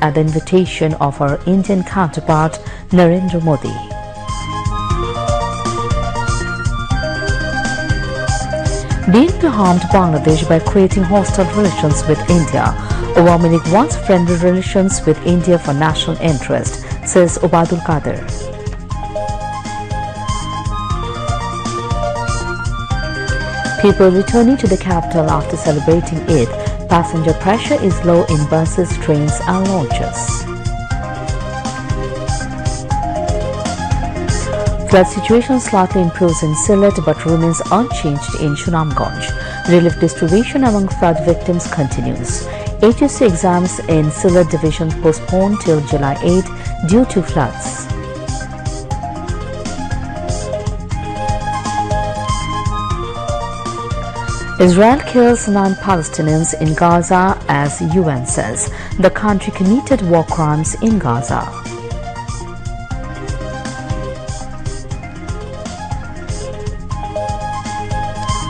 at the invitation of our Indian counterpart Narendra Modi. BNP harmed Bangladesh by creating hostile relations with India. Awami League wants friendly relations with India for national interest, says Obadul Qadir. People returning to the capital after celebrating Eid. Passenger pressure is low in buses, trains and launches. Flood situation slightly improves in Sylhet but remains unchanged in Sunamganj. Relief distribution among flood victims continues. HSC exams in Sylhet division postponed till July 8 due to floods. Israel kills 9 Palestinians in Gaza as UN says the country committed war crimes in Gaza.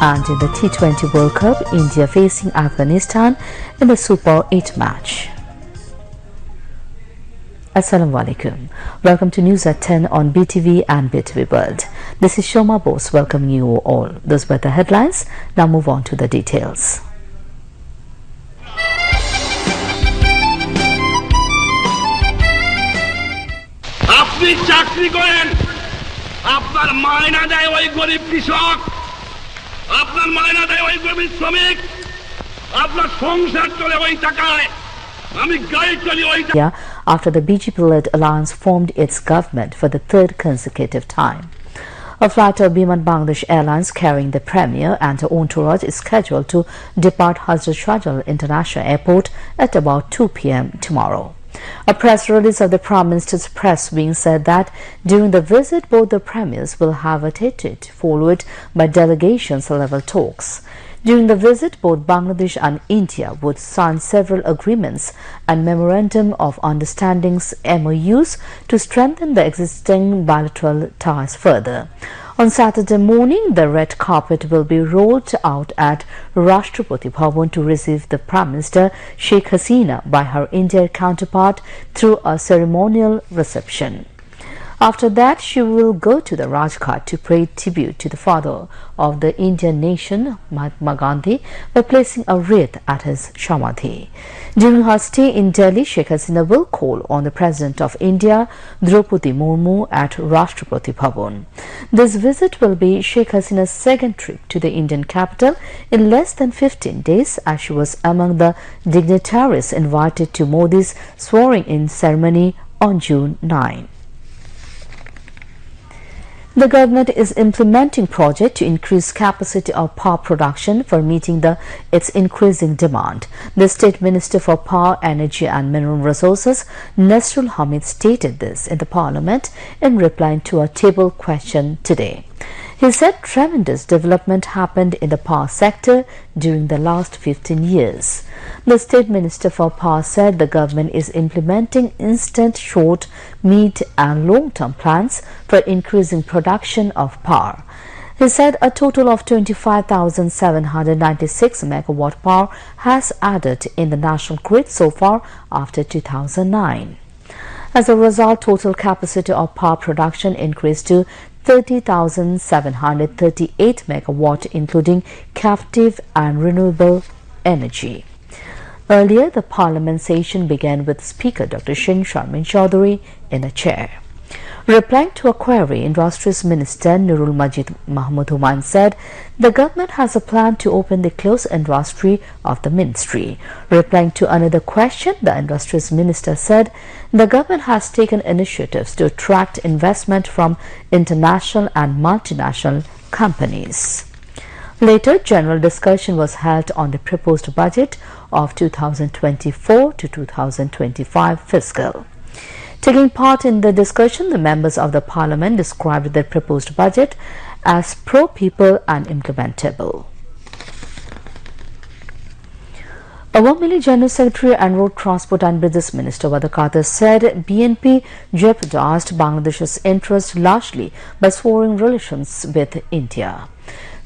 And in the T20 World Cup, India facing Afghanistan in the Super 8 match. Assalamu alaikum. Welcome to News at 10 on BTV and BTV World. This is Shoma Bose welcoming you all. Those were the headlines. Now move on to the details. আপনি চাকরি করেন আপনার মায়না দেয় ওই গরিব কৃষক আপনার মায়না দেয় ওই গরিব শ্রমিক আপনার সংসার চলে ওই টাকায় আমি গাড়ি চলি ওই টাকায় after the BJP-led alliance formed its government for the third consecutive time. A flight of Biman Bangladesh Airlines carrying the Premier and her entourage is scheduled to depart Hazrat Shahjalal International Airport at about 2 p.m. tomorrow. A press release of the Prime Minister's press wing said that during the visit both the premiers will have a tete-a-tete followed by delegations-level talks. During the visit, both Bangladesh and India would sign several agreements and memorandum of understandings (MOUs) to strengthen the existing bilateral ties further. On Saturday morning, the red carpet will be rolled out at Rashtrapati Bhavan to receive the Prime Minister Sheikh Hasina by her Indian counterpart through a ceremonial reception. After that, she will go to the Rajghat to pay tribute to the father of the Indian nation, Mahatma Gandhi, by placing a wreath at his Samadhi. During her stay in Delhi, Sheikh Hasina will call on the President of India, Draupadi Murmu, at Rashtrapati Bhavan. This visit will be Sheikh Hasina's second trip to the Indian capital in less than 15 days, as she was among the dignitaries invited to Modi's swearing-in ceremony on June 9. The government is implementing project to increase capacity of power production for meeting its increasing demand. The State Minister for Power, Energy and Mineral Resources, Nasrul Hamid, stated this in the Parliament in replying to a table question today. He said tremendous development happened in the power sector during the last 15 years. The State Minister for Power said the government is implementing instant, short, mid and long-term plans for increasing production of power. He said a total of 25,796 megawatt power has added in the national grid so far after 2009. As a result, total capacity of power production increased to 30,738 megawatt, including captive and renewable energy. Earlier, the Parliament session began with Speaker Dr. Singh Sharmin Chaudhary in a chair. Replying to a query, Industries Minister Nurul Majid Mahmood Humayun said the government has a plan to open the closed industry of the ministry. Replying to another question, the Industries Minister said the government has taken initiatives to attract investment from international and multinational companies. Later, general discussion was held on the proposed budget of 2024 to 2025 fiscal. Taking part in the discussion, the members of the Parliament described the proposed budget as pro-people and implementable. Awami League General Secretary and Road Transport and Business Minister Awad Qadir said BNP jeopardized Bangladesh's interest largely by souring relations with India.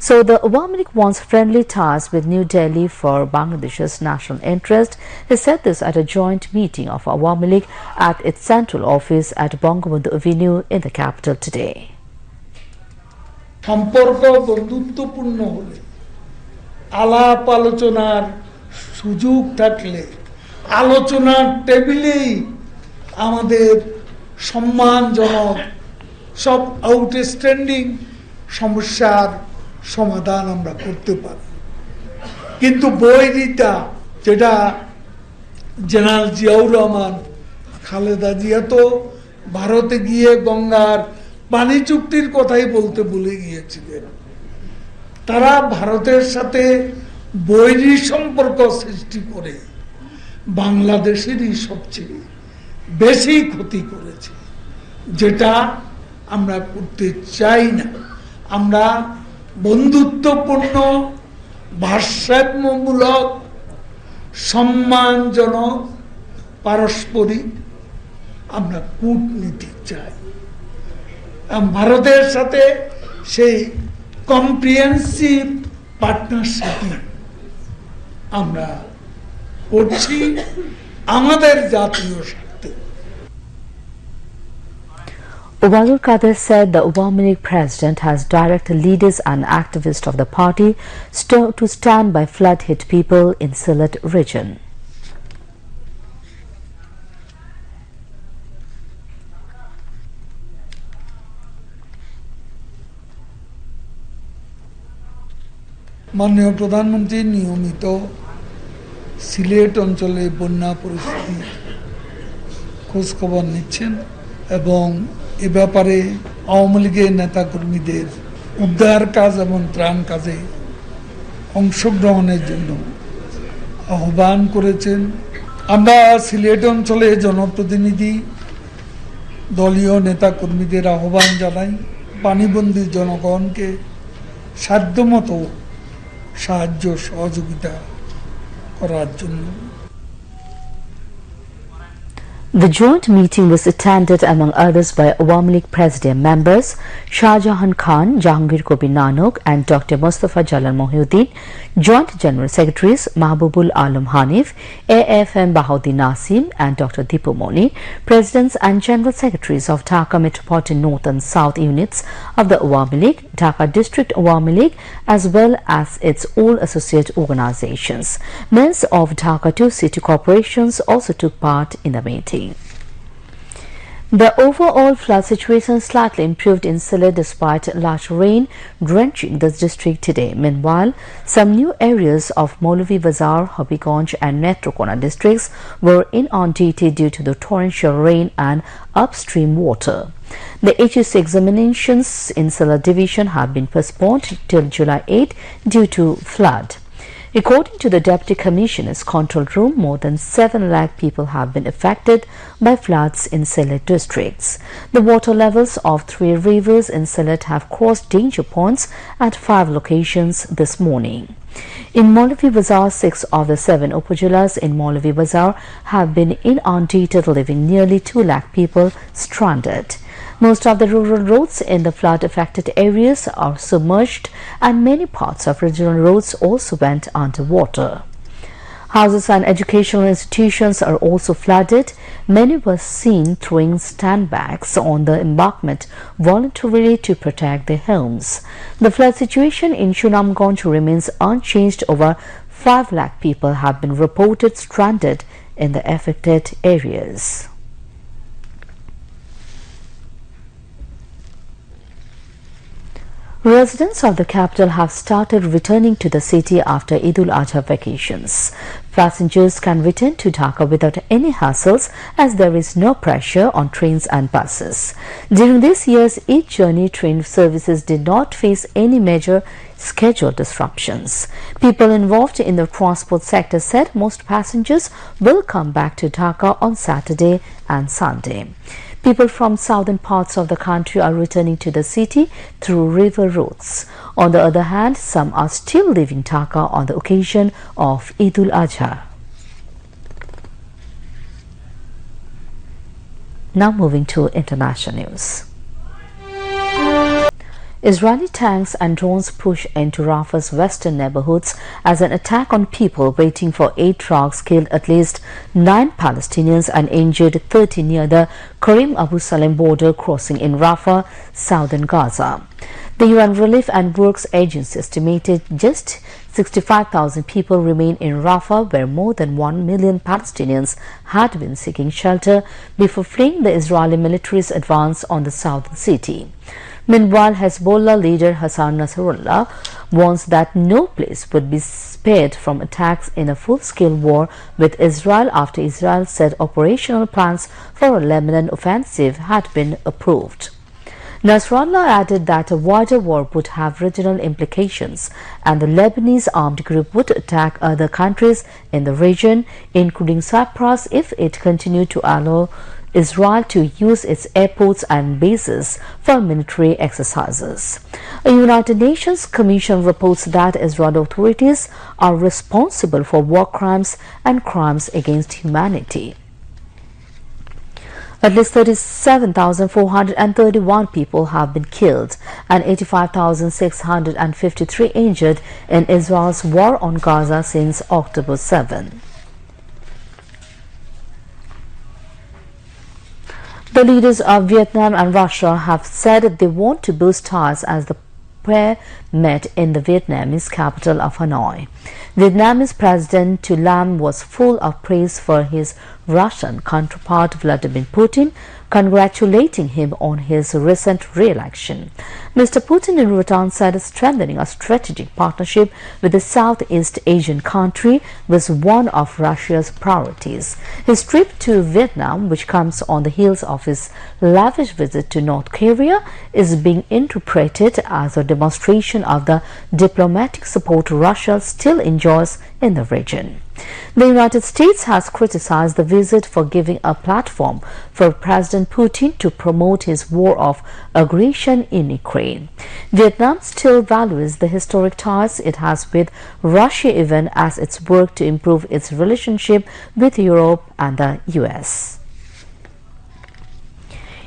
So the Awami League wants friendly ties with New Delhi for Bangladesh's national interest. He said this at a joint meeting of Awami League at its central office at Bangabandhu Avenue in the capital today. সম্পর্ক বন্ধুত্বপূর্ণ হলে আলাপ আলোচনার সুযোগ থাকলে আলোচনার টেবিলেই আমাদের সম্মানজনক সব আউটস্ট্যান্ডিং সমস্যার সমাধান আমরা করতে পারি কিন্তু বৈরিতা যেটা জেনারেল জিয়াউর রহমান খালেদা জিয়া তো ভারতে গিয়ে গঙ্গার পানি চুক্তির কথাই বলতে ভুলে গিয়েছিলেন তারা ভারতের সাথে বৈরী সম্পর্ক সৃষ্টি করে বাংলাদেশেরই সবচেয়ে বেশি ক্ষতি করেছে যেটা আমরা করতে চাই না আমরা বন্ধুত্বপূর্ণ ভারসাম্যমূলক সম্মানজনক পারস্পরিক আমরা কূটনীতি চাই ভারতের সাথে সেই কম্প্রিহেন্সিভ পার্টনারশিপ আমরা করছি আমাদের জাতীয় স্বার্থে Ubaidul Qadir said the Awami League president has directed leaders and activists of the party to stand by flood-hit people in Sylhet region. মাননীয় প্রধানমন্ত্রী নিয়মিত সিলেট অঞ্চলে বন্যা পরিস্থিতি খোঁজ খবর নিচ্ছেন এবং এ ব্যাপারে আওয়ামী লীগের নেতাকর্মীদের উদ্ধার কাজ এবং ত্রাণ কাজে অংশগ্রহণের জন্য আহ্বান করেছেন আমরা সিলেট অঞ্চলে জনপ্রতিনিধি দলীয় নেতাকর্মীদের আহ্বান জানাই পানিবন্দী জনগণকে সাধ্যমতো সাহায্য সহযোগিতা করার জন্য The joint meeting was attended among others by Awami League President members Shahjahan Khan, Jahangir Kobi Nanok and Dr. Mustafa Jalal Mohyuddin, Joint General Secretaries Mahbubul Alam Hanif, AFM Bahauddin Nasim and Dr. Dipu Moni, Presidents and General Secretaries of Dhaka Metropolitan North and South units of the Awami League, Dhaka District Awami League as well as its all associate organizations. Mayors of Dhaka 2 city corporations also took part in the meeting. The overall flood situation slightly improved in Sylhet despite large rain drenching the district today. Meanwhile, some new areas of Maulavi Bazar, Habiganj and Netrokona districts were inundated due to the torrential rain and upstream water. The HSC examinations in Sylhet division have been postponed till July 8 due to flood. According to the Deputy Commissioner's control room, more than 7 lakh people have been affected by floods in Sylhet districts. The water levels of 3 rivers in Sylhet have crossed danger points at 5 locations this morning. In Maulavi Bazar, 6 of the 7 upajilas in Maulavi Bazar have been inundated, leaving nearly 2 lakh people stranded. Most of the rural roads in the flood-affected areas are submerged and many parts of regional roads also went underwater. Houses and educational institutions are also flooded. Many were seen throwing sandbags on the embankment voluntarily to protect their homes. The flood situation in Sunamganj remains unchanged. Over 5 lakh people have been reported stranded in the affected areas. Residents of the capital have started returning to the city after Eid al-Adha vacations. Passengers can return to Dhaka without any hassles as there is no pressure on trains and buses. During this year's Eid journey, train services did not face any major schedule disruptions. People involved in the transport sector said most passengers will come back to Dhaka on Saturday and Sunday. People from southern parts of the country are returning to the city through river routes. On the other hand, some are still leaving Dhaka on the occasion of Eid al-Adha. Now moving to international news. Israeli tanks and drones push into Rafah's western neighborhoods as an attack on people waiting for aid trucks killed at least 9 Palestinians and injured 30 near the Karim Abu Salem border crossing in Rafah, southern Gaza. The UN Relief and Works Agency estimated just 65,000 people remain in Rafah, where more than 1 million Palestinians had been seeking shelter before fleeing the Israeli military's advance on the southern city. Meanwhile, Hezbollah leader Hassan Nasrallah warns that no place would be spared from attacks in a full-scale war with Israel after Israel said operational plans for a Lebanon offensive had been approved. Nasrallah added that a wider war would have regional implications and the Lebanese armed group would attack other countries in the region, including Cyprus, if it continued to allow Israel to use its airports and bases for military exercises. A United Nations Commission reports that Israeli authorities are responsible for war crimes and crimes against humanity. At least 37,431 people have been killed and 85,653 injured in Israel's war on Gaza since October 7. The leaders of Vietnam and Russia have said they want to boost ties as the pair met in the Vietnamese capital of Hanoi. Vietnamese President Tu Lam was full of praise for his Russian counterpart Vladimir Putin, congratulating him on his recent re-election. Mr. Putin in return said strengthening a strategic partnership with the Southeast Asian country was one of Russia's priorities. His trip to Vietnam, which comes on the heels of his lavish visit to North Korea, is being interpreted as a demonstration of the diplomatic support Russia still enjoys in the region. The United States has criticized the visit for giving a platform for President Putin to promote his war of aggression in Ukraine. Vietnam still values the historic ties it has with Russia even as it works to improve its relationship with Europe and the US.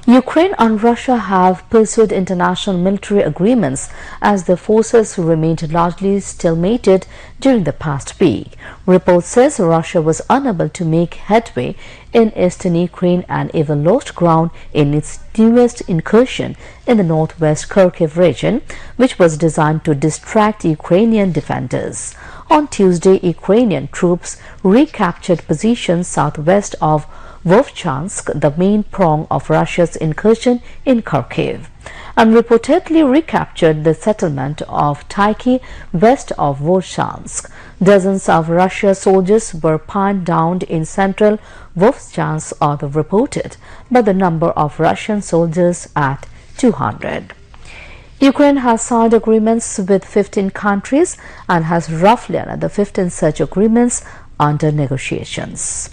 Ukraine and Russia have pursued international military agreements as their forces remained largely stalemated during the past week. Report says Russia was unable to make headway in eastern Ukraine and even lost ground in its newest incursion in the northwest Kharkiv region, which was designed to distract Ukrainian defenders. On Tuesday, Ukrainian troops recaptured positions southwest of Vovchansk, the main prong of Russia's incursion in Kharkiv, and reportedly recaptured the settlement of Taiki west of Vovchansk. Dozens of Russia's soldiers were pinned down in central Vovchansk, are reported, but the number of Russian soldiers at 200. Ukraine has signed agreements with 15 countries and has roughly another 15 such agreements under negotiations.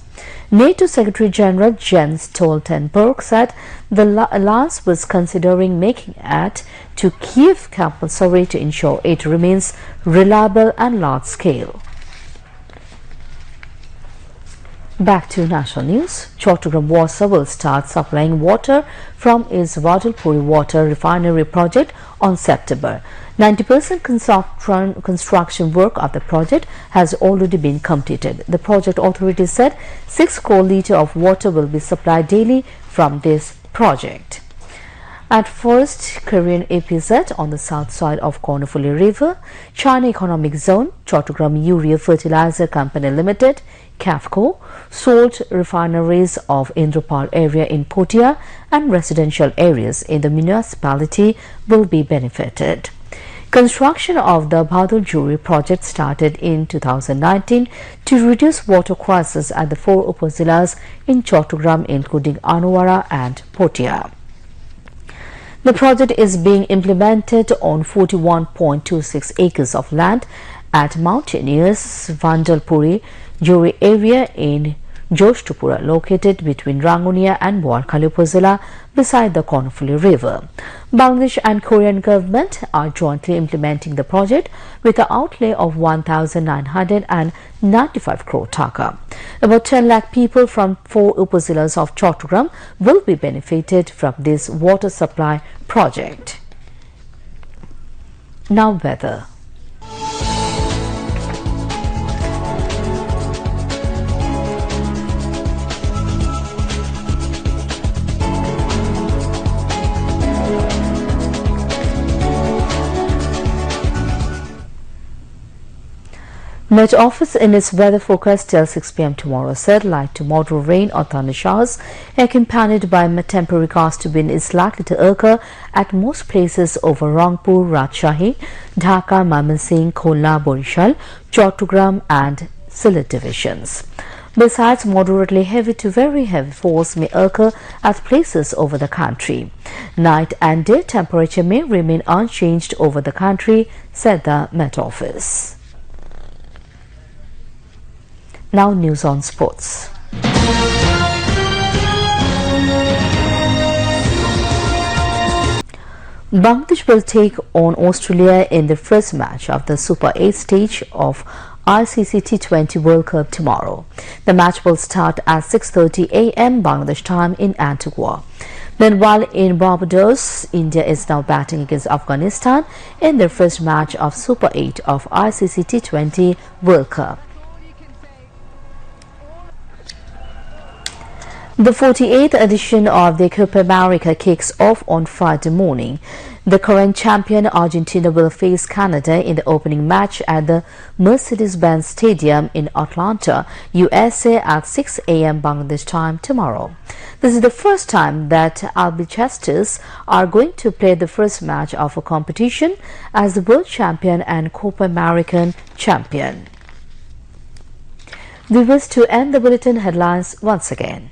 NATO Secretary General Jens Stoltenberg said the alliance was considering making aid to Kyiv compulsory to ensure it remains reliable and large-scale. Back to national news. Chattogram Water will start supplying water from its Vadalpuri water refinery project on September. 90% construction work of the project has already been completed. The project authority said 6 crore litres of water will be supplied daily from this project. At first Korean APZ on the south side of Kornfuli River, China Economic Zone, Chattogram Urea Fertilizer Company Limited, CAFCO, salt refineries of Indrapal area in Potia and residential areas in the municipality will be benefited. Construction of the Bhadurjuri project started in 2019 to reduce water crisis at the 4 upazilas in Chattogram, including Anwara and Potia. The project is being implemented on 41.26 acres of land at mountainous Vandalpuri Juri area in Joshtupura, located between Rangunia and Boalkhali Upazila beside the Kornfuli River. Bangladesh and Korean government are jointly implementing the project with an outlay of 1,995 crore taka. About 10 lakh people from 4 upazilas of Chattogram will be benefited from this water supply project. Now weather. Met Office in its weather forecast till 6 p.m. tomorrow said light to moderate rain or thunder showers accompanied by temporary gust to wind is likely to occur at most places over Rangpur, Rajshahi, Dhaka, Mymensingh, Khulna, Borishal, Chattogram and Sylhet divisions. Besides, moderately heavy to very heavy falls may occur at places over the country. Night and day temperature may remain unchanged over the country, said the Met Office. Now news on sports. Bangladesh will take on Australia in the first match of the Super 8 stage of ICC T20 World Cup tomorrow. The match will start at 6:30 a.m. Bangladesh time in Antigua. Meanwhile, in Barbados, India is now batting against Afghanistan in their first match of Super 8 of ICC T20 World Cup. The 48th edition of the Copa America kicks off on Friday morning. The current champion Argentina will face Canada in the opening match at the Mercedes-Benz Stadium in Atlanta, USA at 6 a.m. Bangladesh time tomorrow. This is the first time that albicelestes are going to play the first match of a competition as the world champion and Copa American champion. We wish to end the bulletin headlines once again.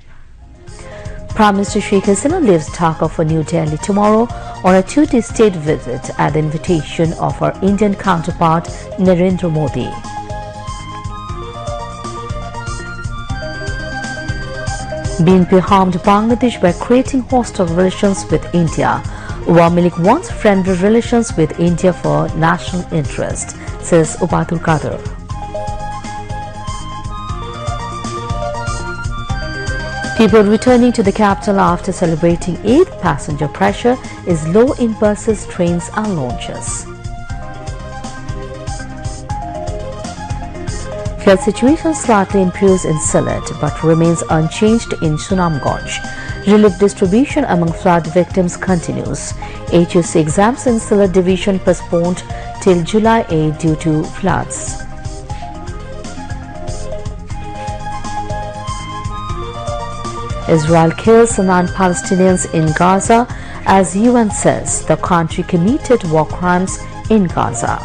Prime Minister Sheikh leaves Dhaka for New Delhi tomorrow on a two-day state visit at the invitation of our Indian counterpart Narendra Modi. BNP harmed Bangladesh by creating hostile relations with India. Awami League wants friendly relations with India for national interest, says Ubaidul Qadir. People returning to the capital after celebrating Eid, passenger pressure is low in buses, trains and launches. Flood situation slightly improves in Sylhet but remains unchanged in Sunamganj. Relief distribution among flood victims continues. HSC exams in Sylhet division postponed till July 8 due to floods. Israel kills 9 Palestinians in Gaza as UN says the country committed war crimes in Gaza.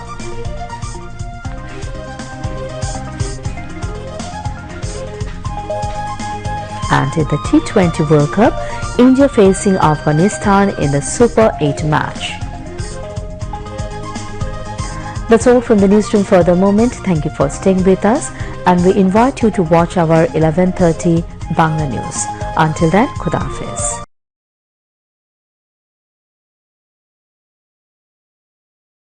And in the T20 World Cup, India facing Afghanistan in the Super 8 match. That's all from the newsroom for the moment. Thank you for staying with us and we invite you to watch our 11:30 Bangla News. Until then, Khuda Hafiz.